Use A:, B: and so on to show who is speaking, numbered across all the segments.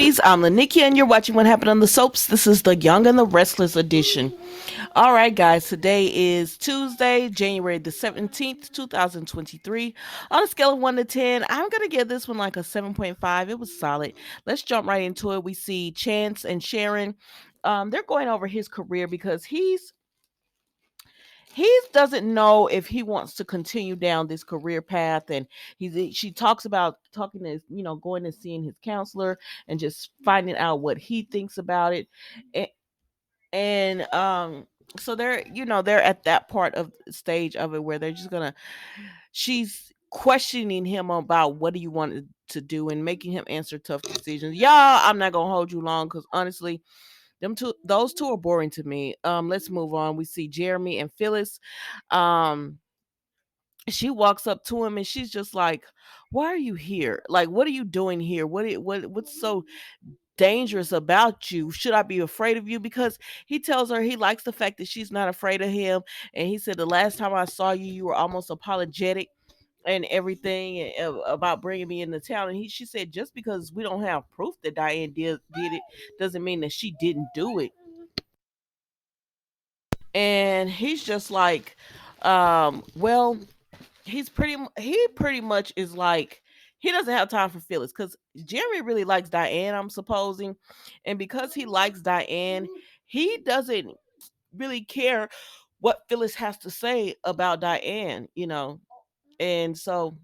A: ladies. I'm Lanikia, and you're watching What Happened on the Soaps. This is the Young and the Restless edition. All right, guys. Today is Tuesday, January the 17th, 2023. On a scale of 1 to 10, I'm going to give this one like a 7.5. It was solid. Let's jump right into it. We see Chance and Sharon. They're going over his career because he doesn't know if he wants to continue down this career path, and she talks about talking to going and seeing his counselor and just finding out what he thinks about it. And so they're at that part of stage of it where they're just gonna she's questioning him about what do you want to do and making him answer tough decisions. Y'all, I'm not gonna hold you long because honestly, those two are boring to me. Let's move on. We see Jeremy and Phyllis. um she walks up to him and she's just like, why are you here? Like, what are you doing here? What's so dangerous about you? Should I be afraid of you? Because he tells her he likes the fact that she's not afraid of him. And he said, the last time I saw you, you were almost apologetic and everything about bringing me into town. And she said, just because we don't have proof that Diane did it doesn't mean that she didn't do it. And he's just like, well, he pretty much is like, he doesn't have time for Phyllis because Jeremy really likes Diane, I'm supposing. And because he likes Diane, he doesn't really care what Phyllis has to say about Diane. And so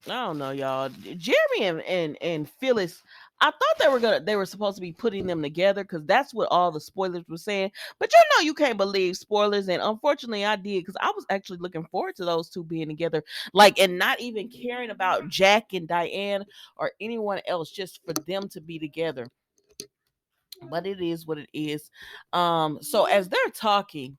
A: I don't know, y'all. Jeremy and Phyllis, I thought they were supposed to be putting them together because that's what all the spoilers were saying. But you can't believe spoilers, and unfortunately I did because I was actually looking forward to those two being together, like, and not even caring about Jack and Diane or anyone else, just for them to be together. But it is what it is. So as they're talking,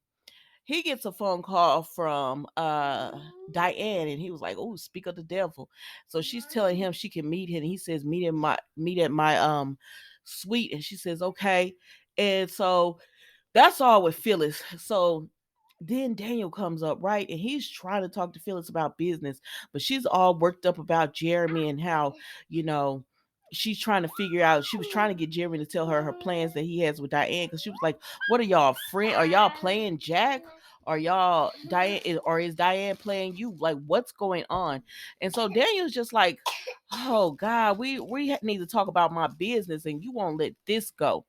A: he gets a phone call from Diane, and he was like, "Oh, speak of the devil." So she's telling him she can meet him. He says, meet at my suite," and she says, "Okay." And so that's all with Phyllis. So then Daniel comes up, right? And he's trying to talk to Phyllis about business, but she's all worked up about Jeremy and how, you know, she's trying to figure out, she was trying to get Jeremy to tell her plans that he has with Diane, because she was like, what are y'all, friend? Are y'all playing Jack? Are y'all or is Diane playing you? Like, what's going on? And so Daniel's just like, oh God, we need to talk about my business, and you won't let this go.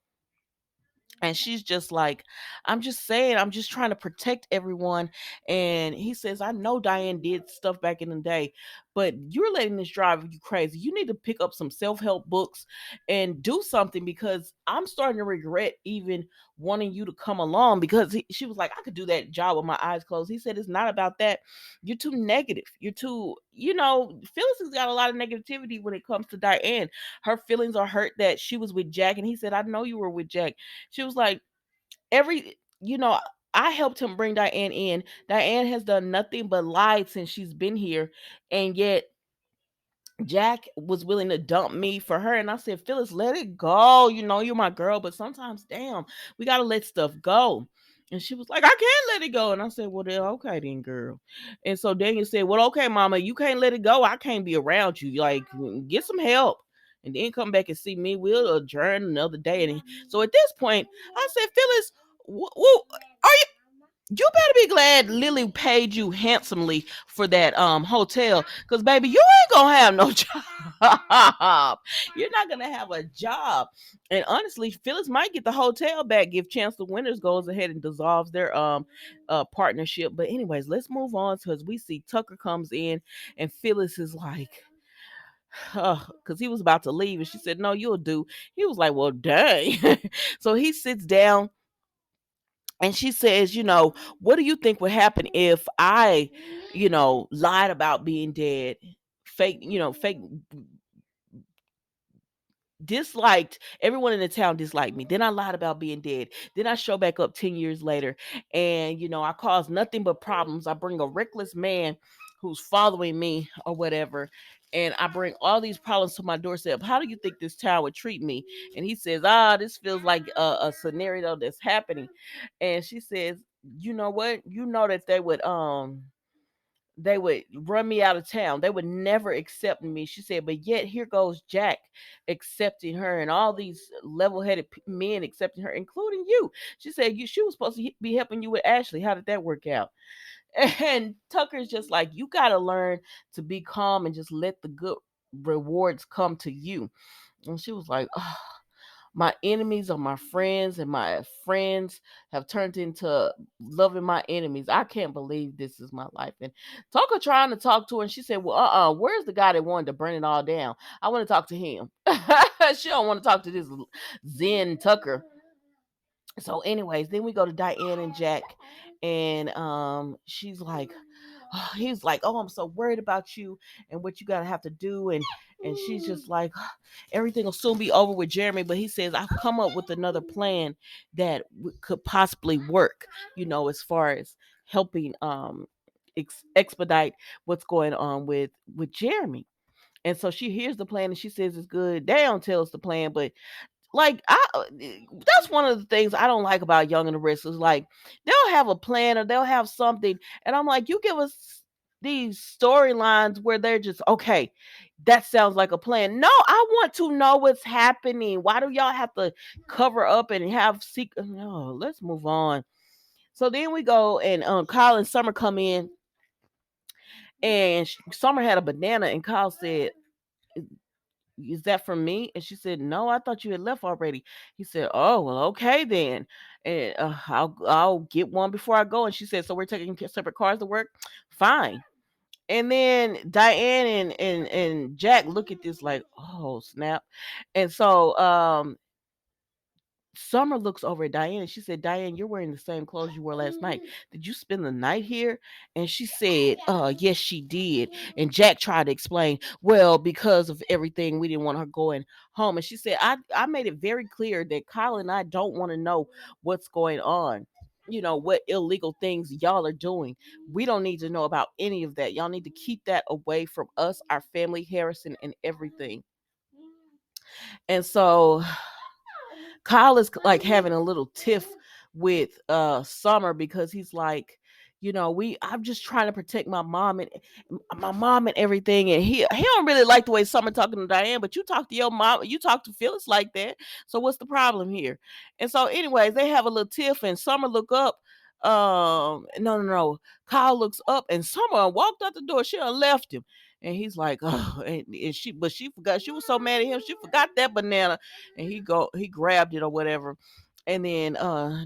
A: And she's just like, I'm just saying, I'm just trying to protect everyone. And he says, I know Diane did stuff back in the day, but you're letting this drive you crazy. You need to pick up some self-help books and do something, because I'm starting to regret even wanting you to come along. Because she was like, I could do that job with my eyes closed. He said, it's not about that. You're too negative. You're too, Phyllis has got a lot of negativity when it comes to Diane. Her feelings are hurt that she was with Jack. And he said, I know you were with Jack. She was like, every, I helped him bring Diane in. Diane has done nothing but lied since she's been here. And yet Jack was willing to dump me for her. And I said, Phyllis, let it go. You're my girl, but sometimes, damn, we got to let stuff go. And she was like, I can't let it go. And I said, well, then, okay, then, girl. And so Daniel said, well, okay, mama, you can't let it go. I can't be around you. Like, get some help. And then come back and see me. We'll adjourn another day. And so at this point, I said, Phyllis, are you better be glad Lily paid you handsomely for that hotel, because baby, you ain't gonna have no job. You're not gonna have a job. And honestly, Phyllis might get the hotel back if Chancellor Winters goes ahead and dissolves their partnership. But anyways, let's move on, because we see Tucker comes in, and Phyllis is like, because he was about to leave, and she said, no, you'll do. He was like, well, dang. So he sits down, and she says, what do you think would happen if I, lied about being dead? Fake disliked, everyone in the town disliked me. Then I lied about being dead. Then I show back up 10 years later, and I cause nothing but problems. I bring a reckless man who's following me or whatever, and I bring all these problems to my doorstep. How do you think this town would treat me? And he says, this feels like a scenario that's happening. And she says, you know what? You know that they would they would run me out of town. They would never accept me. She said, but yet here goes Jack accepting her, and all these level-headed men accepting her, including you. She said, she was supposed to be helping you with Ashley. How did that work out? And Tucker's just like, you got to learn to be calm and just let the good rewards come to you. And she was like, oh, my enemies are my friends, and my friends have turned into loving my enemies. I can't believe this is my life. And Tucker trying to talk to her, and she said, well, where's the guy that wanted to burn it all down? I want to talk to him. She don't want to talk to this Zen Tucker. So anyways, then we go to Diane and Jack, and she's like, oh, he's like, oh, I'm so worried about you and what you gotta have to do. And she's just like, everything will soon be over with Jeremy. But he says, I've come up with another plan that could possibly work, as far as helping expedite what's going on with Jeremy. And so she hears the plan and she says it's good. They don't tell us the plan, but like that's one of the things I don't like about Young and the Restless. Like, they'll have a plan or they'll have something, and I'm like, you give us these storylines where they're just okay, that sounds like a plan. No, I want to know what's happening. Why do y'all have to cover up and have secret? No, let's move on. So then we go, and Kyle and Summer come in, and Summer had a banana, and Kyle said, is that for me? And she said, no, I thought you had left already. He said, oh, well, okay then. And I'll get one before I go. And she said, so we're taking separate cars to work? Fine. And then Diane and Jack look at this like, oh, snap. And so Summer looks over at Diane and she said, Diane, you're wearing the same clothes you wore last night. Did you spend the night here? And she said, yes, she did. And Jack tried to explain, well, because of everything, we didn't want her going home. And she said, I made it very clear that Kyle and I don't want to know what's going on. What illegal things y'all are doing. We don't need to know about any of that. Y'all need to keep that away from us, our family, Harrison, and everything. And so Kyle is like having a little tiff with Summer because he's like, I'm just trying to protect my mom and everything. And he don't really like the way Summer talking to Diane, but you talk to your mom, you talk to Phyllis like that. So what's the problem here? And so anyways, they have a little tiff, and Summer look up. No. Kyle looks up, and Summer walked out the door. She done left him. And he's like, oh, but she forgot. She was so mad at him. She forgot that banana, and he grabbed it or whatever. And then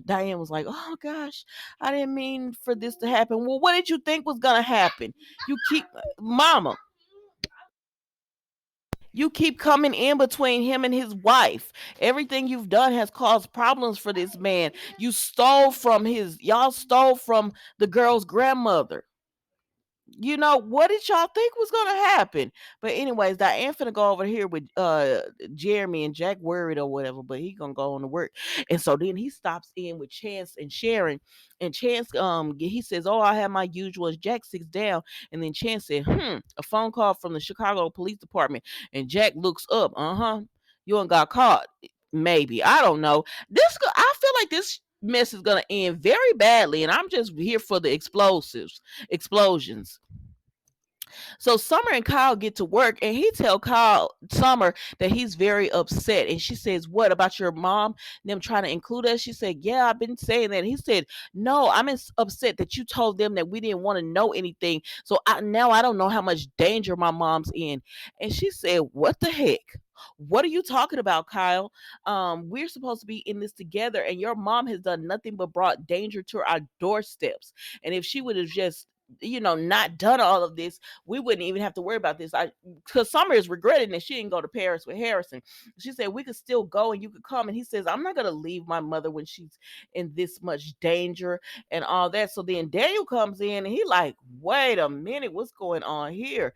A: Diane was like, oh gosh, I didn't mean for this to happen. Well, what did you think was gonna happen? You keep Mama, you keep coming in between him and his wife. Everything you've done has caused problems for this man. Y'all stole from the girl's grandmother. What did y'all think was gonna happen? But anyways, Diane finna go over here with Jeremy, and Jack worried or whatever, but he gonna go on to work. And so then he stops in with Chance and Sharon, and Chance he says, oh, I have my usual. As Jack sits down, and then Chance said, a phone call from the Chicago Police Department. And Jack looks up, you ain't got caught. Maybe, I don't know. I feel like this mess is gonna end very badly, and I'm just here for the explosions. So Summer and Kyle get to work, and he tell Summer that he's very upset. And she says, what about your mom and them trying to include us? She said, yeah, I've been saying that. And he said, no, I'm upset that you told them that we didn't want to know anything. So now I don't know how much danger my mom's in. And she said, what the heck? What are you talking about, Kyle? We're supposed to be in this together, and your mom has done nothing but brought danger to our doorsteps. And if she would have just not done all of this, we wouldn't even have to worry about this. Because Summer is regretting that she didn't go to Paris with Harrison. She said we could still go and you could come. And he says, I'm not gonna leave my mother when she's in this much danger and all that. So then Daniel comes in, and he like, wait a minute, what's going on here?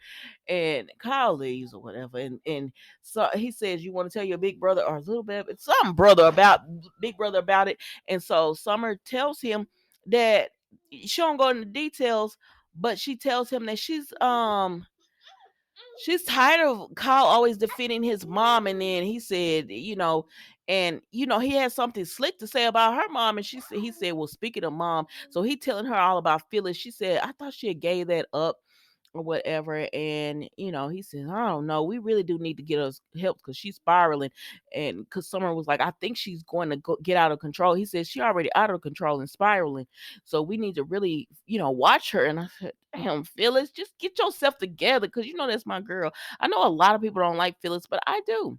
A: And Kyle leaves or whatever. And so he says, you want to tell your big brother or a little bit some brother about big brother about it. And so Summer tells him that she don't go into details, but she tells him that she's tired of Kyle always defending his mom. And then he said, and he had something slick to say about her mom. And he said, well, speaking of mom, so he telling her all about Phyllis. She said, I thought she had gave that up. or whatever. And he says, I don't know, we really do need to get us help because she's spiraling. And because Summer was like, I think she's going to get out of control. He says she already out of control and spiraling, so we need to really watch her. And I said, damn, Phyllis, just get yourself together, because that's my girl. I know a lot of people don't like Phyllis, but I do.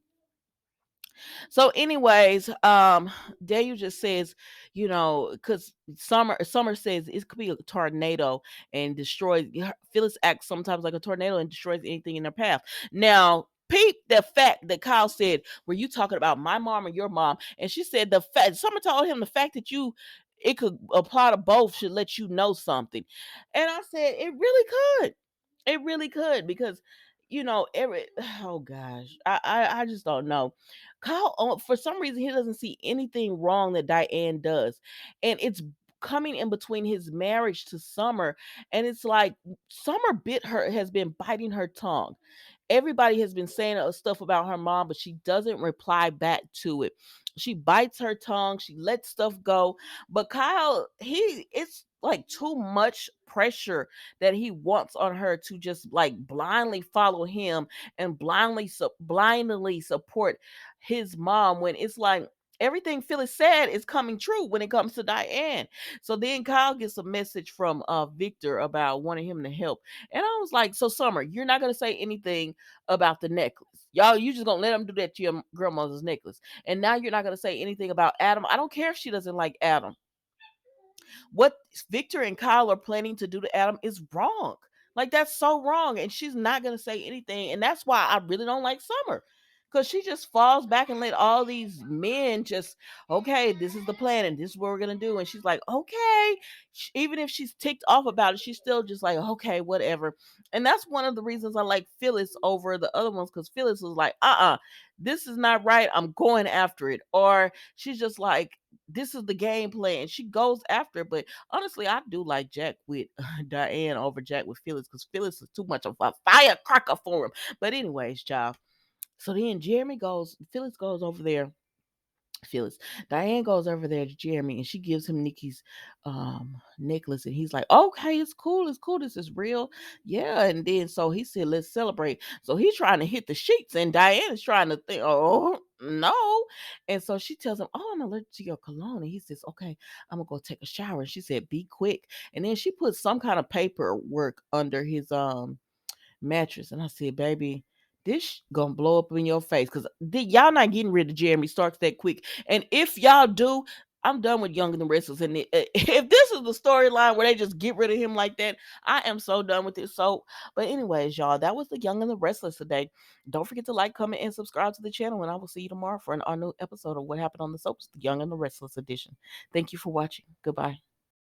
A: So, anyways, Daniel just says, because Summer says it could be a tornado and destroys. Phyllis acts sometimes like a tornado and destroys anything in their path. Now, peep the fact that Kyle said, "Were you talking about my mom or your mom?" And she said the fact. Summer told him the fact that it could apply to both should let you know something. And I said it really could. It really could, because every oh gosh, I just don't know. Kyle, for some reason, he doesn't see anything wrong that Diane does, and it's coming in between his marriage to Summer, and it's like Summer has been biting her tongue. Everybody has been saying stuff about her mom, but she doesn't reply back to it. She bites her tongue, she lets stuff go. But Kyle, it's like too much pressure that he wants on her to just like blindly follow him and blindly support his mom, when it's like everything Phyllis said is coming true when it comes to Diane. So then Kyle gets a message from Victor about wanting him to help. And I was like, so Summer, you're not gonna say anything about the necklace. Y'all, you just gonna let him do that to your grandmother's necklace. And now you're not gonna say anything about Adam. I don't care if she doesn't like Adam. What Victor and Kyle are planning to do to Adam is wrong. Like, that's so wrong. And she's not gonna say anything. And that's why I really don't like Summer. Because she just falls back and let all these men just, okay, this is the plan and this is what we're gonna do. And she's like, okay. Even if she's ticked off about it, she's still just like, okay, whatever. And that's one of the reasons I like Phyllis over the other ones, because Phyllis was like, this is not right. I'm going after it. Or she's just like, this is the game plan. She goes after it. But honestly, I do like Jack with Diane over Jack with Phyllis, because Phyllis is too much of a firecracker for him. But anyways, child. So then Phyllis goes over there. Phyllis. Diane goes over there to Jeremy and she gives him Nikki's necklace, and he's like, okay, it's cool, this is real. Yeah. And then so he said, let's celebrate. So he's trying to hit the sheets, and Diane is trying to think, oh no. And so she tells him, oh, I'm allergic to your cologne. And he says, okay, I'm gonna go take a shower. And she said, be quick. And then she put some kind of paperwork under his mattress. And I said, baby, this gonna blow up in your face, because y'all not getting rid of Jeremy Starks that quick. And if y'all do, I'm done with Young and the Restless. And if this is the storyline where they just get rid of him like that, I am so done with it. So, but anyways, y'all, that was the Young and the Restless today. Don't forget to like, comment, and subscribe to the channel. And I will see you tomorrow for our new episode of What Happened on the Soaps, the Young and the Restless edition. Thank you for watching. Goodbye.